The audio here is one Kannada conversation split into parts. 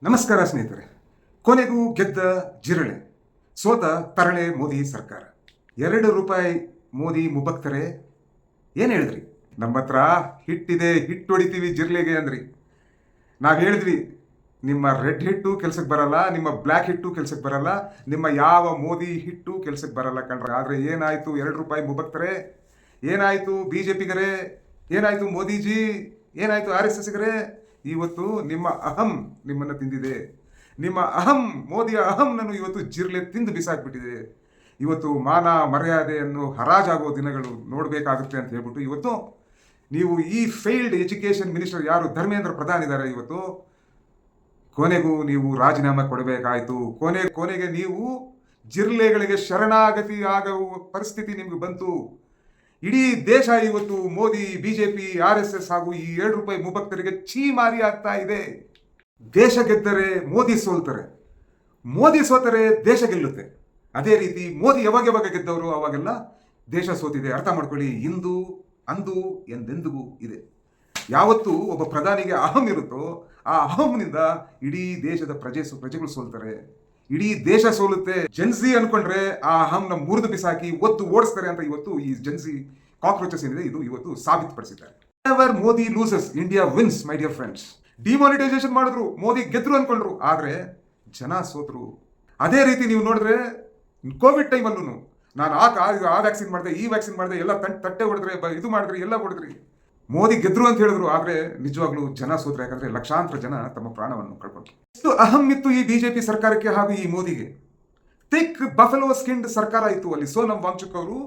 ನಮಸ್ಕಾರ ಸ್ನೇಹಿತರೆ. ಕೊನೆಗೂ ಗೆದ್ದ ಜಿರಳೆ, ಸೋತ ತರಳೆ ಮೋದಿ ಸರ್ಕಾರ. ₹2 ಮೋದಿ ಮುಬಕ್ತರೆ ಏನು ಹೇಳಿದ್ರಿ? ನಮ್ಮ ಹತ್ರ ಹಿಟ್ಟಿದೆ, ಹಿಟ್ಟು ಹೊಡಿತೀವಿ ಜಿರ್ಲೆಗೆ ಅಂದ್ರಿ. ನಾವು ಹೇಳಿದ್ವಿ ನಿಮ್ಮ ರೆಡ್ ಹಿಟ್ಟು ಕೆಲ್ಸಕ್ಕೆ ಬರಲ್ಲ, ನಿಮ್ಮ ಬ್ಲ್ಯಾಕ್ ಹಿಟ್ಟು ಕೆಲ್ಸಕ್ಕೆ ಬರಲ್ಲ, ನಿಮ್ಮ ಯಾವ ಮೋದಿ ಹಿಟ್ಟು ಕೆಲ್ಸಕ್ಕೆ ಬರಲ್ಲ ಕಣ್ರ. ಆದರೆ ಏನಾಯಿತು? ₹2 ಮುಬಕ್ತರೆ ಏನಾಯಿತು? BJPಗರೇ ಏನಾಯಿತು? ಮೋದಿಜಿ ಏನಾಯಿತು? RSSಗರೇ ಇವತ್ತು ನಿಮ್ಮ ಅಹಂ ನಿಮ್ಮನ್ನು ತಿಂದಿದೆ. ನಿಮ್ಮ ಅಹಂ, ಮೋದಿಯ ಅಹಂನನ್ನು ಇವತ್ತು ಜಿರ್ಲೆ ತಿಂದು ಬಿಸಾಕ್ಬಿಟ್ಟಿದೆ. ಇವತ್ತು ಮಾನ ಮರ್ಯಾದೆಯನ್ನು ಹರಾಜಾಗೋ ದಿನಗಳು ನೋಡಬೇಕಾಗುತ್ತೆ ಅಂತ ಹೇಳ್ಬಿಟ್ಟು ಇವತ್ತು ನೀವು ಈ ಫೇಲ್ಡ್ ಎಜುಕೇಷನ್ ಮಿನಿಸ್ಟರ್ ಯಾರು ಧರ್ಮೇಂದ್ರ ಪ್ರಧಾನ್ ಇದ್ದಾರೆ, ಇವತ್ತು ಕೊನೆಗೂ ನೀವು ರಾಜೀನಾಮೆ ಕೊಡಬೇಕಾಯಿತು. ಕೊನೆಗೆ ನೀವು ಜಿರ್ಲೆಗಳಿಗೆ ಶರಣಾಗತಿ ಆಗುವ ಪರಿಸ್ಥಿತಿ ನಿಮ್ಗೆ ಬಂತು. ಇಡೀ ದೇಶ ಇವತ್ತು ಮೋದಿ, BJP, RSS ಹಾಗೂ ಈ ₹2 ಮುಬಕ್ತರಿಗೆ ಛೀಮಾರಿ ಆಗ್ತಾ ಇದೆ. ದೇಶ ಗೆದ್ದರೆ ಮೋದಿ ಸೋಲ್ತಾರೆ, ಮೋದಿ ಸೋತರೆ ದೇಶ ಗೆಲ್ಲುತ್ತೆ. ಅದೇ ರೀತಿ ಮೋದಿ ಯಾವಾಗ ಗೆದ್ದವರು ಅವಾಗೆಲ್ಲ ದೇಶ ಸೋತಿದೆ. ಅರ್ಥ ಮಾಡ್ಕೊಳ್ಳಿ. ಇಂದು ಅಂದು ಎಂದೆಂದಿಗೂ ಇದೆ. ಯಾವತ್ತು ಒಬ್ಬ ಪ್ರಧಾನಿಗೆ ಅಹಂ ಇರುತ್ತೋ ಆ ಅಹಂನಿಂದ ಇಡೀ ದೇಶದ ಪ್ರಜೆಗಳು ಸೋಲ್ತಾರೆ, ಇಡೀ ದೇಶ ಸೋಲುತ್ತೆ. ಜನ್ಸಿ ಅನ್ಕೊಂಡ್ರೆ ಆ ಅಹಂನ ಮುರಿದು ಬಿಸಾಕಿ ಒತ್ತು ಓಡಿಸ್ತಾರೆ ಅಂತ ಇವತ್ತು ಈ ಜನ್ಸಿ ಕಾಕ್ರೋಚಸ್ ಏನಿದೆ ಇದು ಇವತ್ತು ಸಾಬೀತುಪಡಿಸಿದ್ದಾರೆ. Whenever Modi loses, India wins my dear friends. Demonetisation ಮಾಡಿದ್ರು, ಮೋದಿ ಗೆದ್ರು ಅನ್ಕೊಂಡ್ರು, ಆದ್ರೆ ಜನ ಸೋತರು. ಅದೇ ರೀತಿ ನೀವು ನೋಡಿದ್ರೆ ಕೋವಿಡ್ ಟೈಮಲ್ಲೂ ನಾನು ಆ ವ್ಯಾಕ್ಸಿನ್ ಮಾಡಿದೆ, ಈ ವ್ಯಾಕ್ಸಿನ್ ಮಾಡಿದೆ, ಎಲ್ಲ ತಟ್ಟೆ ಹೊಡೆದ್ರೆ, ಇದು ಮಾಡಿದ್ರಿ, ಎಲ್ಲ ಹೊಡೆದ್ರಿ. ಮೋದಿ ಗೆದ್ರು ಅಂತ ಹೇಳಿದ್ರು, ಆದ್ರೆ ನಿಜವಾಗ್ಲೂ ಜನ ಸೋತ್ರು. ಯಾಕಂದ್ರೆ ಲಕ್ಷಾಂತರ ಜನ ತಮ್ಮ ಪ್ರಾಣವನ್ನು ಕಳ್ಕೊಂಡ್ರು. ಎಷ್ಟು ಅಹಂ ಇತ್ತು ಈ BJP ಸರ್ಕಾರಕ್ಕೆ ಹಾಗೂ ಈ ಮೋದಿಗೆ. ಥಿಕ್ ಬಫೆಲೋ ಸ್ಕಿನ್ಡ್ ಸರ್ಕಾರ ಇತ್ತು ಅಲ್ಲಿ. ಸೋನಂ ವಾಂಗ್ಚುಕ್ ಅವರು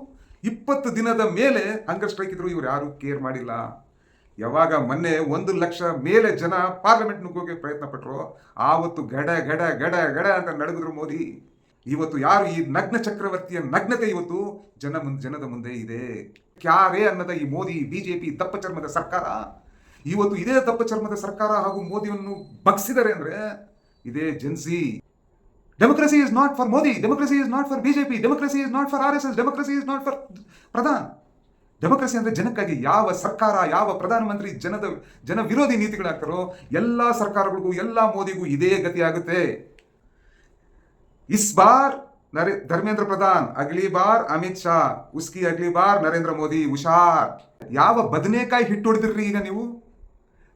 20 ದಿನದ ಮೇಲೆ ಹಂಗರ್ ಸ್ಟ್ರೈಕ್ ಇದ್ರು, ಇವ್ರು ಯಾರು ಕೇರ್ ಮಾಡಿಲ್ಲ. ಯಾವಾಗ ಮೊನ್ನೆ 1 ಲಕ್ಷ ಮೇಲೆ ಜನ ಪಾರ್ಲಿಮೆಂಟ್ ನುಗ್ಗೋಕೆ ಪ್ರಯತ್ನ ಪಟ್ಟರು, ಆವತ್ತು ಗಡ ಗಡ ಗಡ ಗಡ ಅಂತ ನಡೆದಿದ್ರು ಮೋದಿ. ಇವತ್ತು ಯಾರು ಈ ನಗ್ನ ಚಕ್ರವರ್ತಿಯ ನಗ್ನತೆ ಇವತ್ತು ಜನದ ಮುಂದೆ ಇದೆ. ಕ್ಯಾರೇ ಅನ್ನದ ಈ ಮೋದಿ, BJP ದಪ್ಪ ಚರ್ಮದ ಸರ್ಕಾರ ಇವತ್ತು ಇದೇ ದಪ್ಪ ಚರ್ಮದ ಸರ್ಕಾರ ಹಾಗೂ ಮೋದಿಯನ್ನು ಬಗ್ಸಿದ್ದಾರೆ ಅಂದ್ರೆ ಇದೇ ಜನ್ಸಿ. Democracy is not for Modi, democracy is not for BJP, democracy is not for RSS, democracy is not for Pradhan. Democracy ಅಂದ್ರೆ ಜನಕ್ಕಾಗಿ. ಯಾವ ಸರ್ಕಾರ, ಯಾವ ಪ್ರಧಾನಮಂತ್ರಿ ಜನ ವಿರೋಧಿ ನೀತಿಗಳಾಗ್ತಾರೋ ಎಲ್ಲ ಸರ್ಕಾರಗಳಿಗೂ, ಎಲ್ಲ ಮೋದಿಗೂ ಇದೇ ಗತಿ ಆಗುತ್ತೆ. ಇಸ್ ಬಾರ್ ಧರ್ಮೇಂದ್ರ ಪ್ರಧಾನ್, ಅಗ್ಲಿ ಬಾರ್ ಅಮಿತ್ ಶಾ, ಉಸ್ಕಿ ಅಗ್ಲಿ ಬಾರ್ ನರೇಂದ್ರ ಮೋದಿ. ಹುಷಾರ್. ಯಾವ ಬದನೆಕಾಯಿ ಹಿಟ್ಟು ಹೊಡೆದಿರ್ರಿ ಈಗ ನೀವು?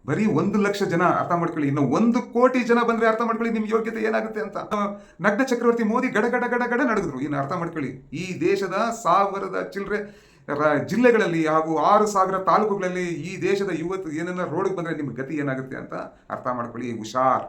ಬರೀ 1 ಲಕ್ಷ ಜನ. ಅರ್ಥ ಮಾಡ್ಕೊಳ್ಳಿ. ಇನ್ನು 1 ಕೋಟಿ ಜನ ಬಂದ್ರೆ ಅರ್ಥ ಮಾಡ್ಕೊಳ್ಳಿ ನಿಮ್ ಯೋಗ್ಯತೆ ಏನಾಗುತ್ತೆ ಅಂತ. ನಗ್ನ ಚಕ್ರವರ್ತಿ ಮೋದಿ ಗಡ ಗಡ ಗಡ ಗಡ ನಡೆದ್ರು. ಇನ್ನು ಅರ್ಥ ಮಾಡ್ಕೊಳ್ಳಿ. ಈ ದೇಶದ 1000 ಚಿಲ್ಲರೆ ಜಿಲ್ಲೆಗಳಲ್ಲಿ ಹಾಗೂ 6000 ತಾಲೂಕುಗಳಲ್ಲಿ ಈ ದೇಶದ ಯುವತು ಏನನ್ನ ರೋಡ್ಗೆ ಬಂದ್ರೆ ನಿಮ್ಗೆ ಗತಿ ಏನಾಗುತ್ತೆ ಅಂತ ಅರ್ಥ ಮಾಡ್ಕೊಳ್ಳಿ. ಹುಷಾರ್.